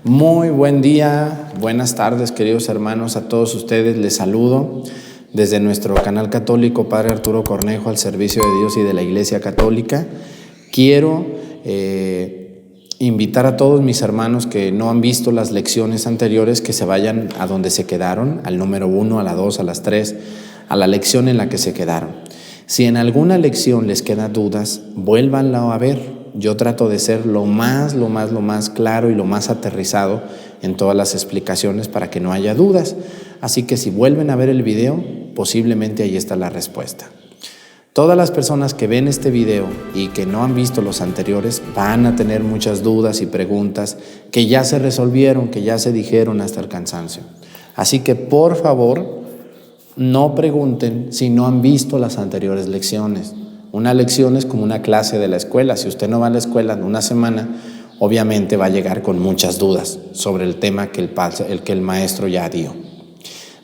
Muy buen día, buenas tardes, queridos hermanos, a todos ustedes les saludo desde nuestro canal católico Padre Arturo Cornejo al servicio de Dios y de la Iglesia Católica. Quiero invitar a todos mis hermanos que no han visto las lecciones anteriores que se vayan a donde se quedaron, al número 1, a la 2, a las 3, a la lección en la que se quedaron. Si en alguna lección les quedan dudas, vuélvanla a ver. Yo trato de ser lo más claro y lo más aterrizado en todas las explicaciones para que no haya dudas. Así que si vuelven a ver el video, posiblemente ahí está la respuesta. Todas las personas que ven este video y que no han visto los anteriores van a tener muchas dudas y preguntas que ya se resolvieron, que ya se dijeron hasta el cansancio. Así que por favor, no pregunten si no han visto las anteriores lecciones. Una lección es como una clase de la escuela. Si usted no va a la escuela en una semana, obviamente va a llegar con muchas dudas sobre el tema que el maestro ya dio.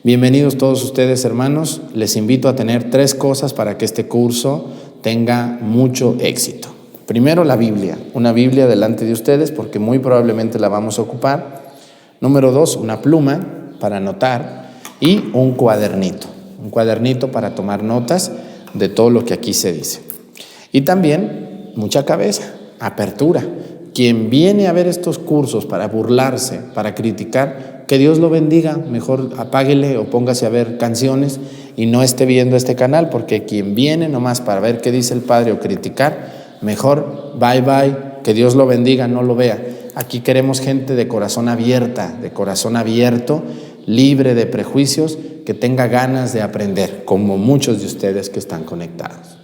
Bienvenidos todos ustedes, hermanos. Les invito a tener 3 cosas para que este curso tenga mucho éxito. Primero, la Biblia. Una Biblia delante de ustedes porque muy probablemente la vamos a ocupar. Número 2, una pluma para anotar y un cuadernito. Un cuadernito para tomar notas de todo lo que aquí se dice. Y también mucha cabeza, apertura. Quien viene a ver estos cursos para burlarse, para criticar, que Dios lo bendiga. Mejor apáguele o póngase a ver canciones y no esté viendo este canal, porque quien viene nomás para ver qué dice el Padre o criticar, mejor bye bye, que Dios lo bendiga, no lo vea. Aquí queremos gente de corazón abierta, de corazón abierto, libre de prejuicios, que tenga ganas de aprender, como muchos de ustedes que están conectados.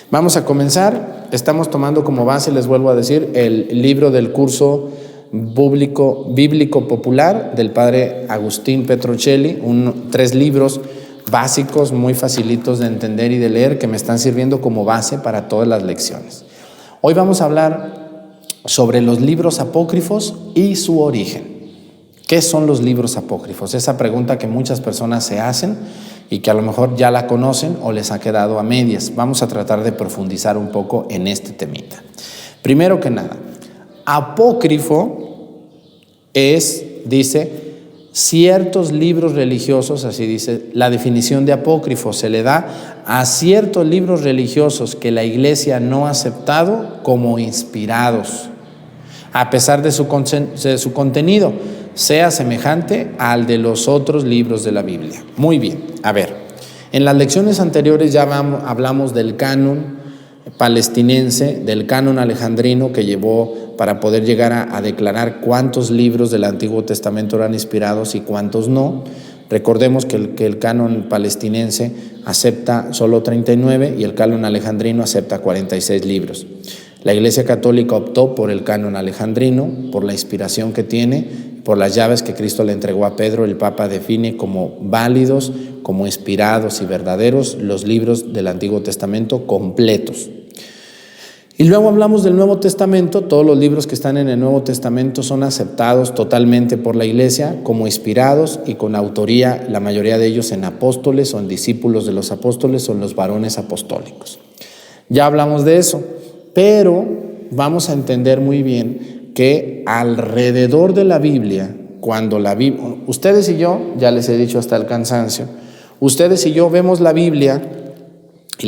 Vamos a comenzar. Estamos tomando como base, les vuelvo a decir, el libro del curso bíblico popular del padre Agustín Petrocelli, 3 libros básicos muy facilitos de entender y de leer que me están sirviendo como base para todas las lecciones. Hoy vamos a hablar sobre los libros apócrifos y su origen. ¿Qué son los libros apócrifos? Esa pregunta que muchas personas se hacen y que a lo mejor ya la conocen o les ha quedado a medias. Vamos a tratar de profundizar un poco en este temita. Primero que nada, apócrifo dice, ciertos libros religiosos, así dice la definición de apócrifo, se le da a ciertos libros religiosos que la Iglesia no ha aceptado como inspirados, a pesar de su contenido sea semejante al de los otros libros de la Biblia. Muy bien, a ver, en las lecciones anteriores ya hablamos del canon palestinense, del canon alejandrino que llevó para poder llegar a declarar cuántos libros del Antiguo Testamento eran inspirados y cuántos no. Recordemos que el canon palestinense acepta solo 39 y el canon alejandrino acepta 46 libros. La Iglesia Católica optó por el canon alejandrino, por la inspiración que tiene, por las llaves que Cristo le entregó a Pedro. El Papa define como válidos, como inspirados y verdaderos los libros del Antiguo Testamento completos. Y luego hablamos del Nuevo Testamento. Todos los libros que están en el Nuevo Testamento son aceptados totalmente por la Iglesia como inspirados y con autoría, la mayoría de ellos en apóstoles o en discípulos de los apóstoles o en los varones apostólicos. Ya hablamos de eso, pero vamos a entender muy bien que alrededor de la Biblia, cuando ustedes y yo, ya les he dicho hasta el cansancio, ustedes y yo vemos la Biblia y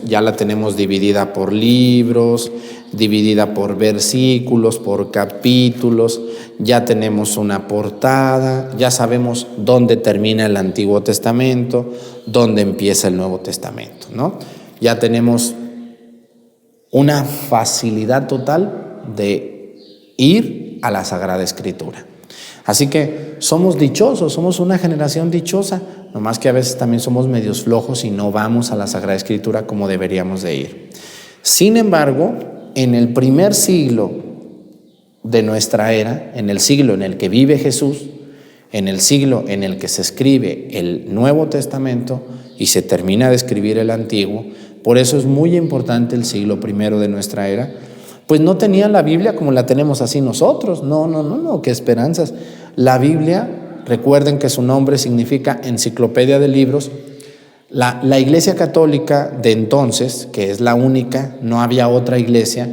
ya la tenemos dividida por libros, dividida por versículos, por capítulos, ya tenemos una portada, ya sabemos dónde termina el Antiguo Testamento, dónde empieza el Nuevo Testamento, ¿no? Ya tenemos una facilidad total de ir a la Sagrada Escritura. Así que somos dichosos, somos una generación dichosa, nomás que a veces también somos medios flojos y no vamos a la Sagrada Escritura como deberíamos de ir. Sin embargo, en el primer siglo de nuestra era, en el siglo en el que vive Jesús, en el siglo en el que se escribe el Nuevo Testamento y se termina de escribir el Antiguo, por eso es muy importante el siglo primero de nuestra era, pues no tenían la Biblia como la tenemos así nosotros. No, qué esperanzas. La Biblia, recuerden que su nombre significa enciclopedia de libros. La Iglesia Católica de entonces, que es la única, no había otra iglesia,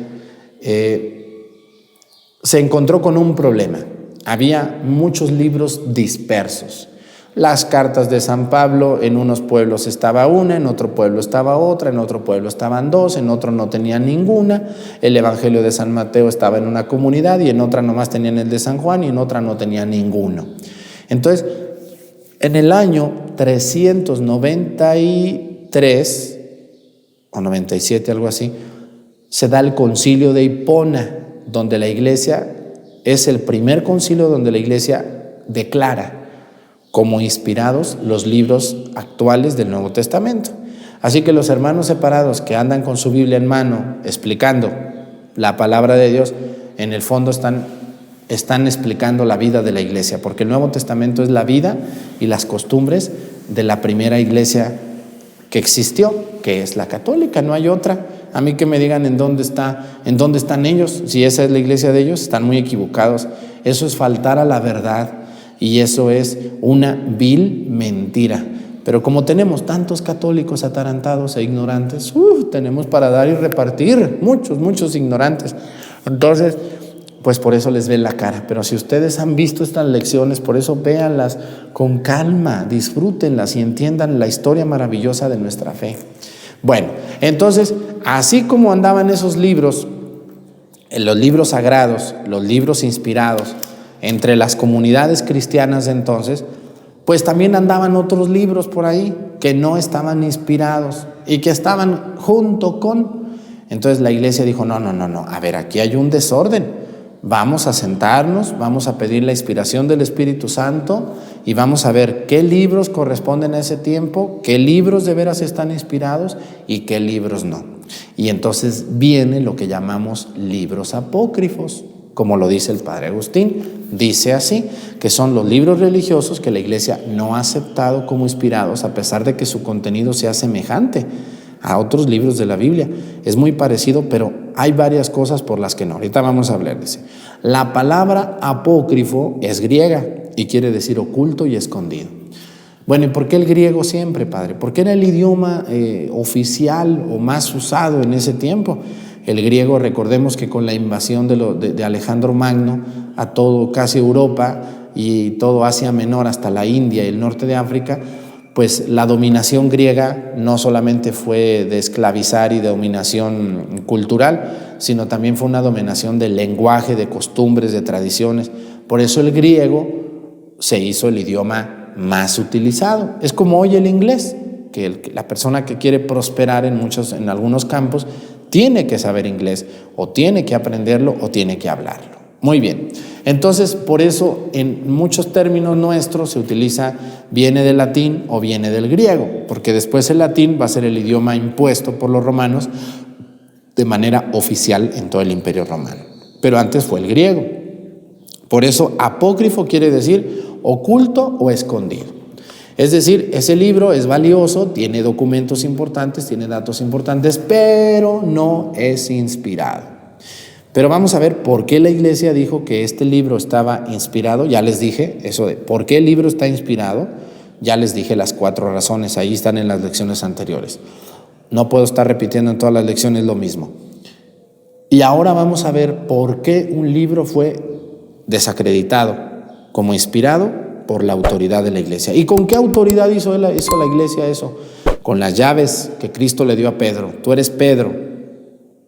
se encontró con un problema. había muchos libros dispersos. Las cartas de San Pablo, en unos pueblos estaba una, en otro pueblo estaba otra, en otro pueblo estaban dos, en otro no tenían ninguna. El Evangelio de San Mateo estaba en una comunidad y en otra nomás tenían el de San Juan y en otra no tenían ninguno. Entonces, en el año 393 o 97, algo así, se da el concilio de Hipona, donde la iglesia, es el primer concilio donde la iglesia declara como inspirados los libros actuales del Nuevo Testamento. Así que los hermanos separados que andan con su Biblia en mano explicando la palabra de Dios, en el fondo están explicando la vida de la iglesia, porque el Nuevo Testamento es la vida y las costumbres de la primera iglesia que existió, que es la católica, no hay otra. A mí que me digan en dónde están ellos, si esa es la iglesia de ellos, están muy equivocados. Eso es faltar a la verdad. Y eso es una vil mentira. Pero como tenemos tantos católicos atarantados e ignorantes, tenemos para dar y repartir, muchos ignorantes. Entonces, pues por eso les ven la cara. Pero si ustedes han visto estas lecciones, por eso véanlas con calma, disfrútenlas y entiendan la historia maravillosa de nuestra fe. Bueno, entonces, así como andaban esos libros, los libros sagrados, los libros inspirados, entre las comunidades cristianas de entonces, pues también andaban otros libros por ahí que no estaban inspirados y que estaban junto con. Entonces la iglesia dijo, no, a ver, aquí hay un desorden, vamos a sentarnos, vamos a pedir la inspiración del Espíritu Santo y vamos a ver qué libros corresponden a ese tiempo, qué libros de veras están inspirados y qué libros no. Y entonces viene lo que llamamos libros apócrifos, como lo dice el padre Agustín. Dice así, que son los libros religiosos que la iglesia no ha aceptado como inspirados, a pesar de que su contenido sea semejante a otros libros de la Biblia. Es muy parecido, pero hay varias cosas por las que no. Ahorita vamos a hablar. Dice, la palabra apócrifo es griega y quiere decir oculto y escondido. Bueno, ¿y por qué el griego siempre, padre? Porque era el idioma oficial o más usado en ese tiempo. El griego, recordemos que con la invasión de Alejandro Magno a todo casi Europa y todo Asia Menor hasta la India y el norte de África, pues la dominación griega no solamente fue de esclavizar y de dominación cultural, sino también fue una dominación del lenguaje, de costumbres, de tradiciones. Por eso el griego se hizo el idioma más utilizado. Es como hoy el inglés, que la persona que quiere prosperar en algunos campos tiene que saber inglés, o tiene que aprenderlo, o tiene que hablarlo. Muy bien. Entonces, por eso, en muchos términos nuestros se utiliza, viene del latín o viene del griego, porque después el latín va a ser el idioma impuesto por los romanos de manera oficial en todo el Imperio Romano. Pero antes fue el griego. Por eso, apócrifo quiere decir oculto o escondido. Es decir, ese libro es valioso, tiene documentos importantes, tiene datos importantes, pero no es inspirado. Pero vamos a ver por qué la iglesia dijo que este libro estaba inspirado. Ya les dije eso de por qué el libro está inspirado. Ya les dije las 4 razones, ahí están en las lecciones anteriores. No puedo estar repitiendo en todas las lecciones lo mismo. Y ahora vamos a ver por qué un libro fue desacreditado como inspirado por la autoridad de la iglesia. ¿Y con qué autoridad hizo la iglesia eso? Con las llaves que Cristo le dio a Pedro. Tú eres Pedro.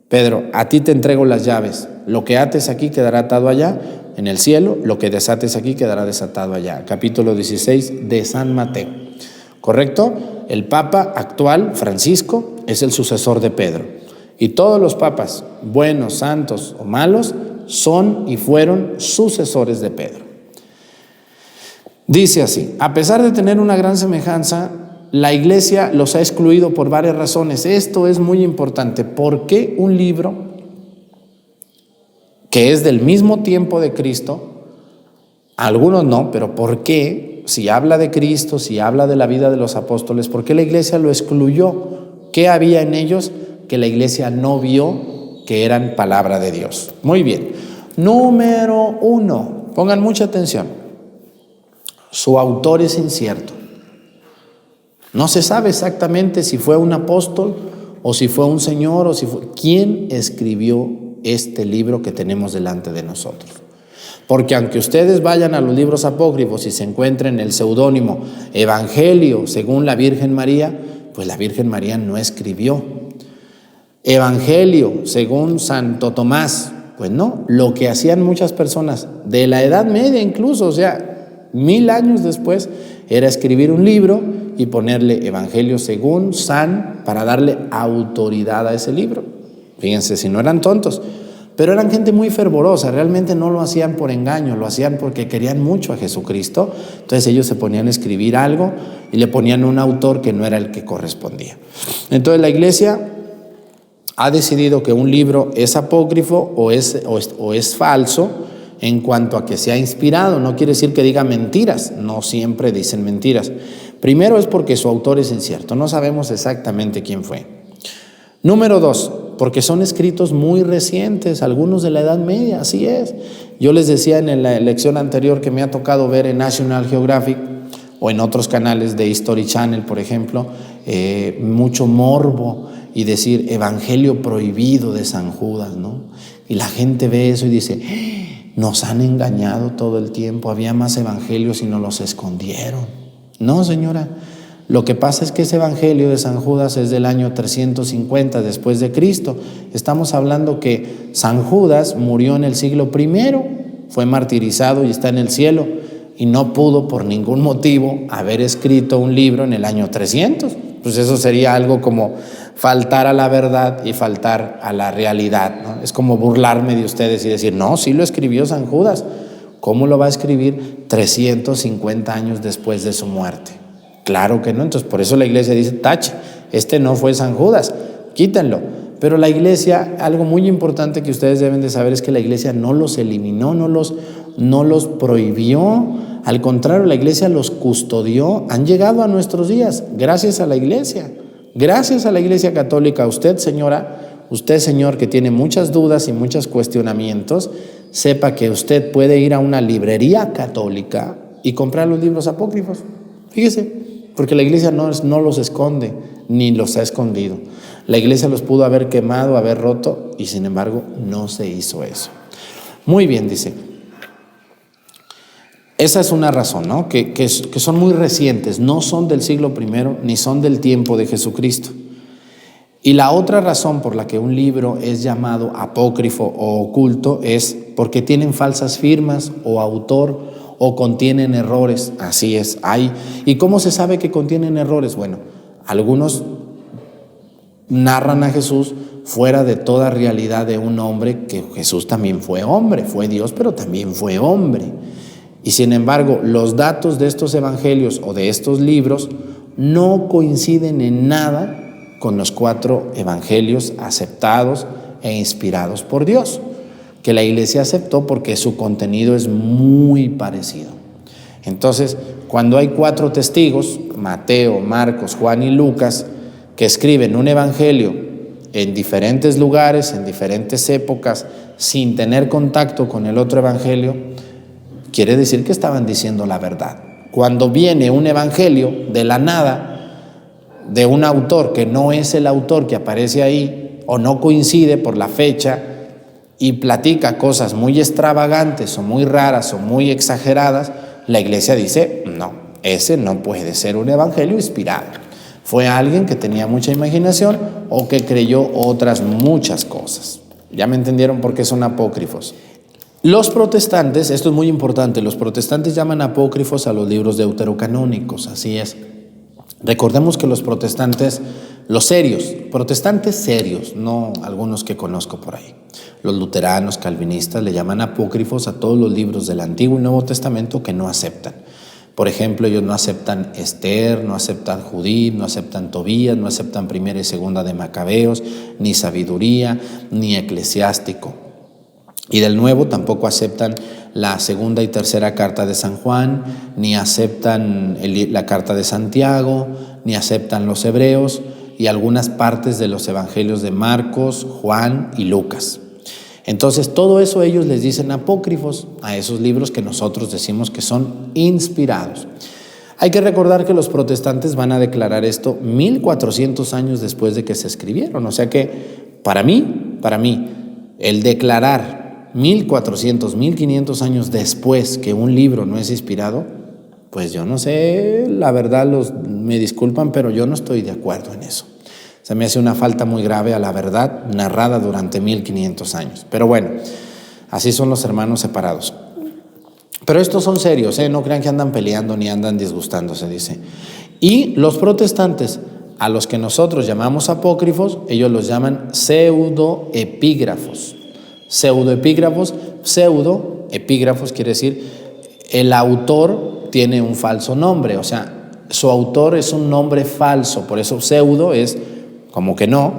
Pedro, a ti te entrego las llaves. Lo que ates aquí quedará atado allá en el cielo, lo que desates aquí quedará desatado allá. Capítulo 16 de San Mateo. ¿Correcto? El Papa actual, Francisco, es el sucesor de Pedro. Y todos los papas, buenos, santos o malos, son y fueron sucesores de Pedro. Dice así, a pesar de tener una gran semejanza, la iglesia los ha excluido por varias razones. Esto es muy importante. ¿Por qué un libro que es del mismo tiempo de Cristo, algunos no, pero por qué, si habla de Cristo, si habla de la vida de los apóstoles, por qué la iglesia lo excluyó? ¿Qué había en ellos que la iglesia no vio que eran palabra de Dios? Muy bien. Número 1, pongan mucha atención. Su autor es incierto. No se sabe exactamente si fue un apóstol o si fue un señor o si fue... ¿Quién escribió este libro que tenemos delante de nosotros? Porque aunque ustedes vayan a los libros apócrifos y se encuentren el seudónimo Evangelio según la Virgen María, pues la Virgen María no escribió. Evangelio según Santo Tomás, pues no. Lo que hacían muchas personas de la Edad Media incluso, o sea, 1000 años después, era escribir un libro y ponerle Evangelio según San para darle autoridad a ese libro. Fíjense, si no eran tontos. Pero eran gente muy fervorosa, realmente no lo hacían por engaño, lo hacían porque querían mucho a Jesucristo. Entonces ellos se ponían a escribir algo y le ponían un autor que no era el que correspondía. Entonces la iglesia ha decidido que un libro es apócrifo o es falso en cuanto a que sea inspirado. No quiere decir que diga mentiras, no siempre dicen mentiras. Primero es porque su autor es incierto, no sabemos exactamente quién fue. Número 2, porque son escritos muy recientes, algunos de la Edad Media, así es. Yo les decía en la lección anterior que me ha tocado ver en National Geographic o en otros canales de History Channel, por ejemplo, mucho morbo y decir Evangelio prohibido de San Judas, ¿no? Y la gente ve eso y dice, nos han engañado todo el tiempo, había más evangelios y nos los escondieron. No, señora. Lo que pasa es que ese evangelio de San Judas es del año 350 después de Cristo. Estamos hablando que San Judas murió en el siglo I, fue martirizado y está en el cielo, y no pudo por ningún motivo haber escrito un libro en el año 300. Pues eso sería algo como faltar a la verdad y faltar a la realidad, ¿no? Es como burlarme de ustedes y decir, no, sí lo escribió San Judas. ¿Cómo lo va a escribir 350 años después de su muerte? Claro que no. Entonces por eso la iglesia dice, tache, este no fue San Judas, quítenlo. Pero la iglesia, algo muy importante que ustedes deben de saber es que la iglesia no los eliminó, no los prohibió. Al contrario, la iglesia los custodió. Han llegado a nuestros días gracias a la iglesia católica. Usted, señora, usted, señor, que tiene muchas dudas y muchos cuestionamientos, sepa que usted puede ir a una librería católica y comprar los libros apócrifos. Fíjese. Porque la iglesia no los esconde, ni los ha escondido. La iglesia los pudo haber quemado, haber roto, y sin embargo no se hizo eso. Muy bien, dice. Esa es una razón, ¿no? Que son muy recientes, no son del siglo I, ni son del tiempo de Jesucristo. Y la otra razón por la que un libro es llamado apócrifo o oculto es porque tienen falsas firmas o autor, o contienen errores. Así es, hay. ¿Y cómo se sabe que contienen errores? Bueno, algunos narran a Jesús fuera de toda realidad de un hombre, que Jesús también fue hombre, fue Dios, pero también fue hombre. Y sin embargo, los datos de estos evangelios o de estos libros no coinciden en nada con los 4 evangelios aceptados e inspirados por Dios, que la iglesia aceptó porque su contenido es muy parecido. Entonces, cuando hay 4 testigos, Mateo, Marcos, Juan y Lucas, que escriben un evangelio en diferentes lugares, en diferentes épocas, sin tener contacto con el otro evangelio, quiere decir que estaban diciendo la verdad. Cuando viene un evangelio de la nada, de un autor que no es el autor que aparece ahí, o no coincide por la fecha, y platica cosas muy extravagantes o muy raras o muy exageradas, la iglesia dice, no, ese no puede ser un evangelio inspirado. Fue alguien que tenía mucha imaginación o que creyó otras muchas cosas. ¿Ya me entendieron por qué son apócrifos? Los protestantes, esto es muy importante, los protestantes llaman apócrifos a los libros deuterocanónicos, así es. Recordemos que los protestantes, los serios, protestantes serios, no algunos que conozco por ahí, los luteranos, calvinistas, le llaman apócrifos a todos los libros del Antiguo y Nuevo Testamento que no aceptan. Por ejemplo, ellos no aceptan Esther, no aceptan Judith, no aceptan Tobías, no aceptan Primera y Segunda de Macabeos, ni Sabiduría, ni Eclesiástico. Y del Nuevo tampoco aceptan la segunda y tercera carta de San Juan, ni aceptan la carta de Santiago, ni aceptan los Hebreos y algunas partes de los evangelios de Marcos, Juan y Lucas. Entonces, todo eso ellos les dicen apócrifos a esos libros que nosotros decimos que son inspirados. Hay que recordar que los protestantes van a declarar esto 1400 años después de que se escribieron. O sea que, para mí, el declarar 1400, 1500 años después que un libro no es inspirado, pues yo no sé, la verdad, me disculpan, pero yo no estoy de acuerdo en eso. Se me hace una falta muy grave a la verdad narrada durante 1500 años. Pero bueno, así son los hermanos separados. Pero estos son serios, no crean que andan peleando ni andan disgustándose, dice. Y los protestantes, a los que nosotros llamamos apócrifos, ellos los llaman pseudoepígrafos. Pseudoepígrafos, pseudoepígrafos quiere decir el autor tiene un falso nombre, o sea, su autor es un nombre falso, por eso pseudo es como que no,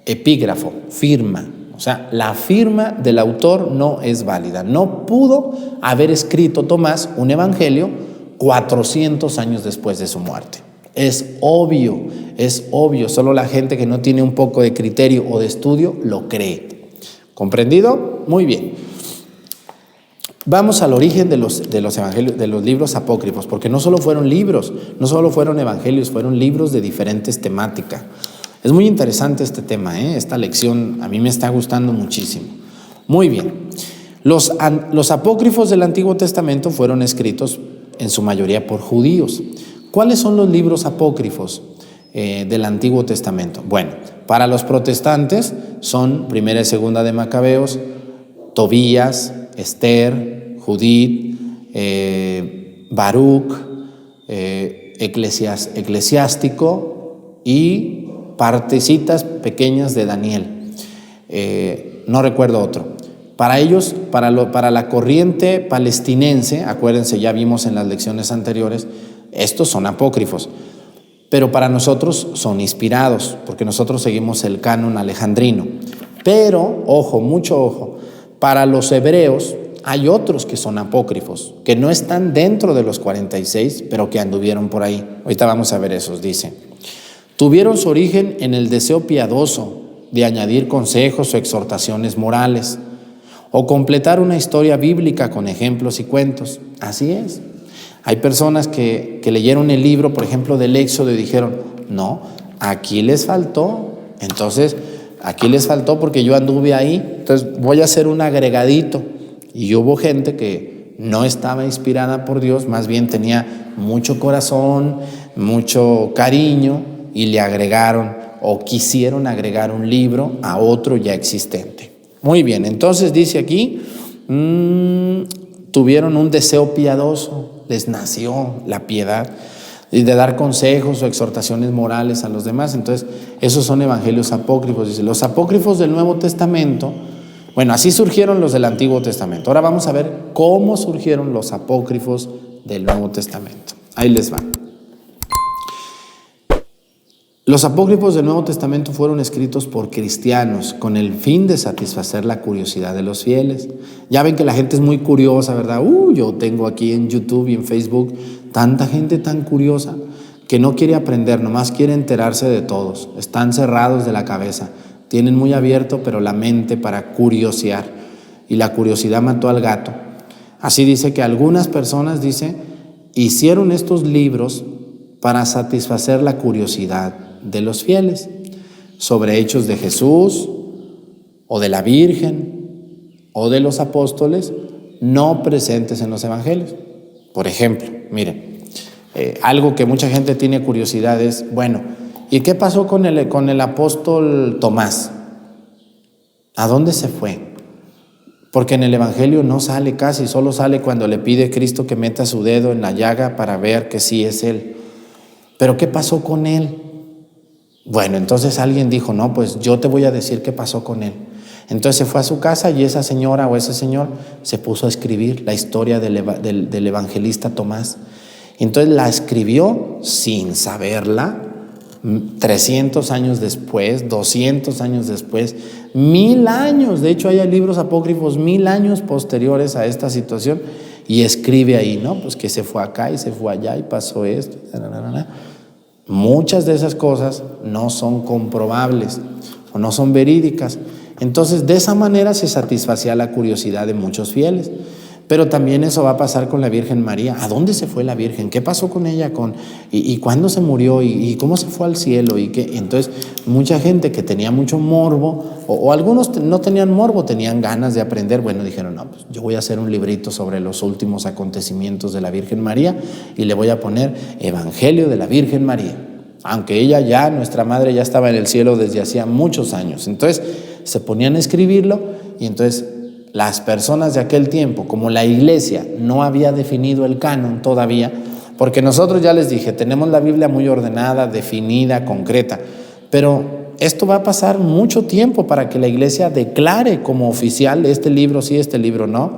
epígrafo, firma. O sea, la firma del autor no es válida. No pudo haber escrito Tomás un evangelio 400 años después de su muerte. Es obvio, solo la gente que no tiene un poco de criterio o de estudio lo cree. ¿Comprendido? Muy bien. Vamos al origen de los evangelios, de los libros apócrifos, porque no solo fueron libros, no solo fueron evangelios, fueron libros de diferentes temáticas. Es muy interesante este tema, esta lección a mí me está gustando muchísimo. Muy bien, los apócrifos del Antiguo Testamento fueron escritos en su mayoría por judíos. ¿Cuáles son los libros apócrifos del Antiguo Testamento? Bueno, para los protestantes son Primera y Segunda de Macabeos, Tobías, Esther, Judith, Baruch, Eclesiástico y partecitas pequeñas de Daniel. No recuerdo otro. Para ellos, para la corriente palestinense, acuérdense, ya vimos en las lecciones anteriores, estos son apócrifos. Pero para nosotros son inspirados, porque nosotros seguimos el canon alejandrino. Pero, ojo, mucho ojo, para los hebreos hay otros que son apócrifos, que no están dentro de los 46, pero que anduvieron por ahí. Ahorita vamos a ver esos, dice. Tuvieron su origen en el deseo piadoso de añadir consejos o exhortaciones morales, o completar una historia bíblica con ejemplos y cuentos. Así es. Hay personas que leyeron el libro, por ejemplo, del Éxodo y dijeron, no, aquí les faltó. Entonces, aquí les faltó porque yo anduve ahí, entonces voy a hacer un agregadito. Y hubo gente que no estaba inspirada por Dios, más bien tenía mucho corazón, mucho cariño, y le agregaron o quisieron agregar un libro a otro ya existente. Muy bien, entonces dice aquí, tuvieron un deseo piadoso, les nació la piedad y de dar consejos o exhortaciones morales a los demás. Entonces, esos son evangelios apócrifos. Dice, los apócrifos del Nuevo Testamento, bueno, así surgieron los del Antiguo Testamento. Ahora vamos a ver cómo surgieron los apócrifos del Nuevo Testamento. Ahí les va. Los apócrifos del Nuevo Testamento fueron escritos por cristianos con el fin de satisfacer la curiosidad de los fieles. Ya ven que la gente es muy curiosa, ¿verdad? Yo tengo aquí en YouTube y en Facebook tanta gente tan curiosa que no quiere aprender, nomás quiere enterarse de todos. Están cerrados de la cabeza, tienen muy abierto pero la mente para curiosear, y la curiosidad mató al gato. Así dice que algunas personas, dice, hicieron estos libros para satisfacer la curiosidad de los fieles sobre hechos de Jesús o de la Virgen o de los apóstoles no presentes en los evangelios. Por ejemplo, miren, algo que mucha gente tiene curiosidad es, bueno, ¿y qué pasó con el apóstol Tomás? ¿A dónde se fue? Porque en el evangelio no sale casi, solo sale cuando le pide a Cristo que meta su dedo en la llaga para ver que sí es él. ¿Pero qué pasó con él? Bueno, entonces alguien dijo, no, pues yo te voy a decir qué pasó con él. Entonces se fue a su casa y esa señora o ese señor se puso a escribir la historia del evangelista Tomás. Entonces la escribió sin saberla, 300 años después, 200 años después, 1000 años. De hecho, hay libros apócrifos 1000 años posteriores a esta situación, y escribe ahí, ¿no? Pues que se fue acá y se fue allá y pasó esto. Muchas de esas cosas no son comprobables o no son verídicas. Entonces, de esa manera se satisfacía la curiosidad de muchos fieles. Pero también eso va a pasar con la Virgen María. ¿A dónde se fue la Virgen? ¿Qué pasó con ella? ¿Y cuándo se murió? ¿Y cómo se fue al cielo? Entonces, mucha gente que tenía mucho morbo, o algunos no tenían morbo, tenían ganas de aprender. Bueno, dijeron, no, pues yo voy a hacer un librito sobre los últimos acontecimientos de la Virgen María y le voy a poner Evangelio de la Virgen María. Aunque ella ya, nuestra madre, ya estaba en el cielo desde hacía muchos años. Entonces, se ponían a escribirlo y entonces las personas de aquel tiempo, como la iglesia no había definido el canon todavía, porque nosotros ya les dije, tenemos la Biblia muy ordenada, definida, concreta, pero esto va a pasar mucho tiempo para que la iglesia declare como oficial este libro sí, este libro no.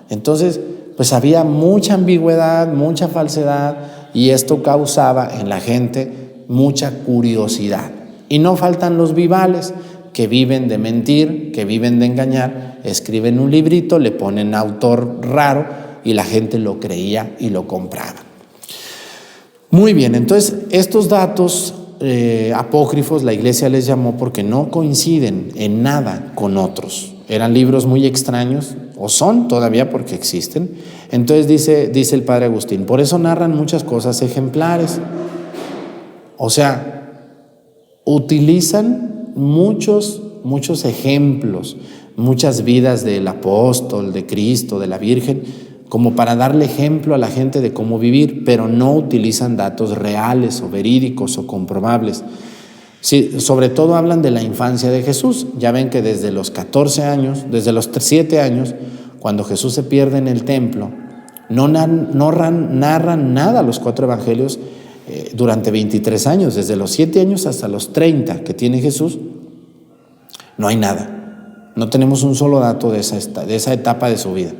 Entonces, pues había mucha ambigüedad, mucha falsedad, y esto causaba en la gente mucha curiosidad. Y no faltan los vivales, que viven de mentir, que viven de engañar, escriben un librito, le ponen autor raro y la gente lo creía y lo compraba. Muy bien, entonces estos datos apócrifos la iglesia les llamó porque no coinciden en nada con otros. Eran libros muy extraños, o son todavía porque existen. Entonces dice el padre Agustín, por eso narran muchas cosas ejemplares. O sea, utilizan muchos ejemplos, muchas vidas del apóstol, de Cristo, de la Virgen, como para darle ejemplo a la gente de cómo vivir, pero no utilizan datos reales o verídicos o comprobables. Sí, sobre todo hablan de la infancia de Jesús. Ya ven que desde los 14 años, desde los 7 años, cuando Jesús se pierde en el templo, no narran nada los 4 evangelios durante 23 años, desde los 7 años hasta los 30 que tiene Jesús, no hay nada. No tenemos un solo dato de esa etapa de su vida.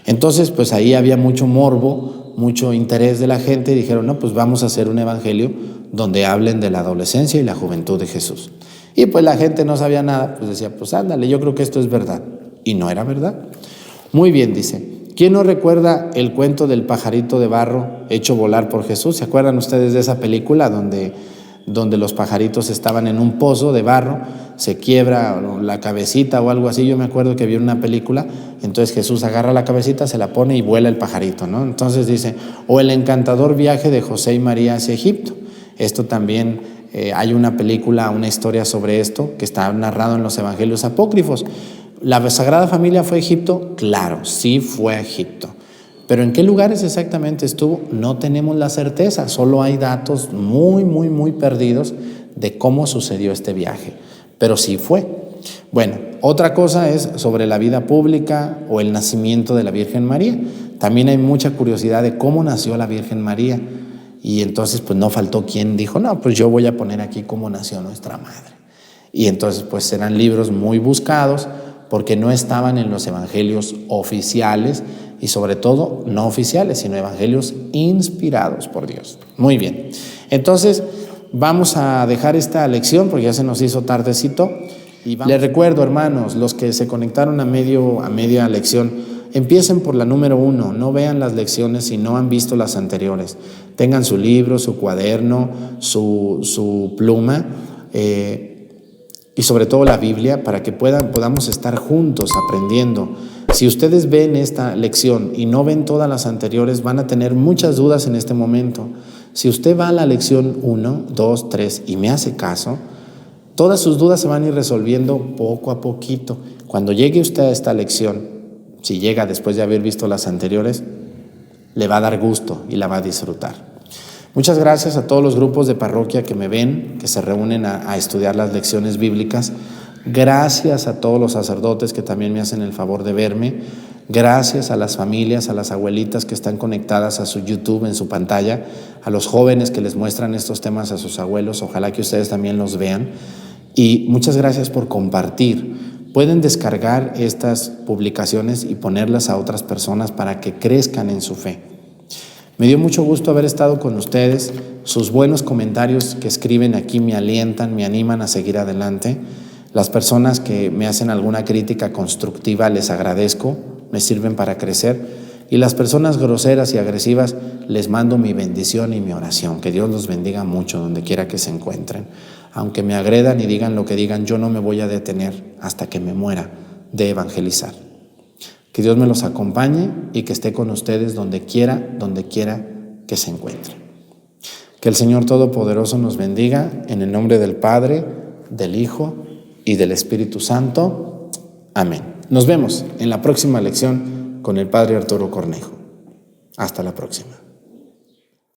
Entonces, pues ahí había mucho morbo, mucho interés de la gente, y dijeron, no, pues vamos a hacer un evangelio donde hablen de la adolescencia y la juventud de Jesús. Y pues la gente no sabía nada, pues decía, pues ándale, yo creo que esto es verdad. Y no era verdad. Muy bien, dice, ¿quién no recuerda el cuento del pajarito de barro hecho volar por Jesús? ¿Se acuerdan ustedes de esa película donde los pajaritos estaban en un pozo de barro, se quiebra la cabecita o algo así? Yo me acuerdo que vi una película, entonces Jesús agarra la cabecita, se la pone y vuela el pajarito, ¿no? Entonces dice, o el encantador viaje de José y María hacia Egipto. Esto también hay una película, una historia sobre esto que está narrado en los evangelios apócrifos. ¿La Sagrada Familia fue a Egipto? Claro, sí fue a Egipto. Pero ¿en qué lugares exactamente estuvo? No tenemos la certeza, solo hay datos muy perdidos de cómo sucedió este viaje, pero sí fue. Bueno, otra cosa es sobre la vida pública o el nacimiento de la Virgen María. También hay mucha curiosidad de cómo nació la Virgen María, y entonces pues no faltó quien dijo, no, pues yo voy a poner aquí cómo nació nuestra madre. Y entonces pues eran libros muy buscados porque no estaban en los evangelios oficiales, y sobre todo no oficiales, sino evangelios inspirados por Dios. Muy bien, entonces vamos a dejar esta lección porque ya se nos hizo tardecito. Les recuerdo, hermanos, los que se conectaron a media lección, empiecen por la número 1, no vean las lecciones si no han visto las anteriores. Tengan su libro, su cuaderno, su pluma, y sobre todo la Biblia, para que podamos estar juntos aprendiendo. Si ustedes ven esta lección y no ven todas las anteriores, van a tener muchas dudas en este momento. Si usted va a la lección 1, 2, 3 y me hace caso, todas sus dudas se van a ir resolviendo poco a poquito. Cuando llegue usted a esta lección, si llega después de haber visto las anteriores, le va a dar gusto y la va a disfrutar. Muchas gracias a todos los grupos de parroquia que me ven, que se reúnen a estudiar las lecciones bíblicas. Gracias a todos los sacerdotes que también me hacen el favor de verme. Gracias a las familias, a las abuelitas que están conectadas a su YouTube en su pantalla, a los jóvenes que les muestran estos temas a sus abuelos. Ojalá que ustedes también los vean. Y muchas gracias por compartir. Pueden descargar estas publicaciones y ponerlas a otras personas para que crezcan en su fe. Me dio mucho gusto haber estado con ustedes. Sus buenos comentarios que escriben aquí me alientan, me animan a seguir adelante. Las personas que me hacen alguna crítica constructiva les agradezco, me sirven para crecer. Y las personas groseras y agresivas les mando mi bendición y mi oración. Que Dios los bendiga mucho donde quiera que se encuentren. Aunque me agredan y digan lo que digan, yo no me voy a detener hasta que me muera de evangelizar. Que Dios me los acompañe y que esté con ustedes donde quiera que se encuentren. Que el Señor Todopoderoso nos bendiga en el nombre del Padre, del Hijo y del Espíritu Santo. Amén. Nos vemos en la próxima lección con el Padre Arturo Cornejo. Hasta la próxima.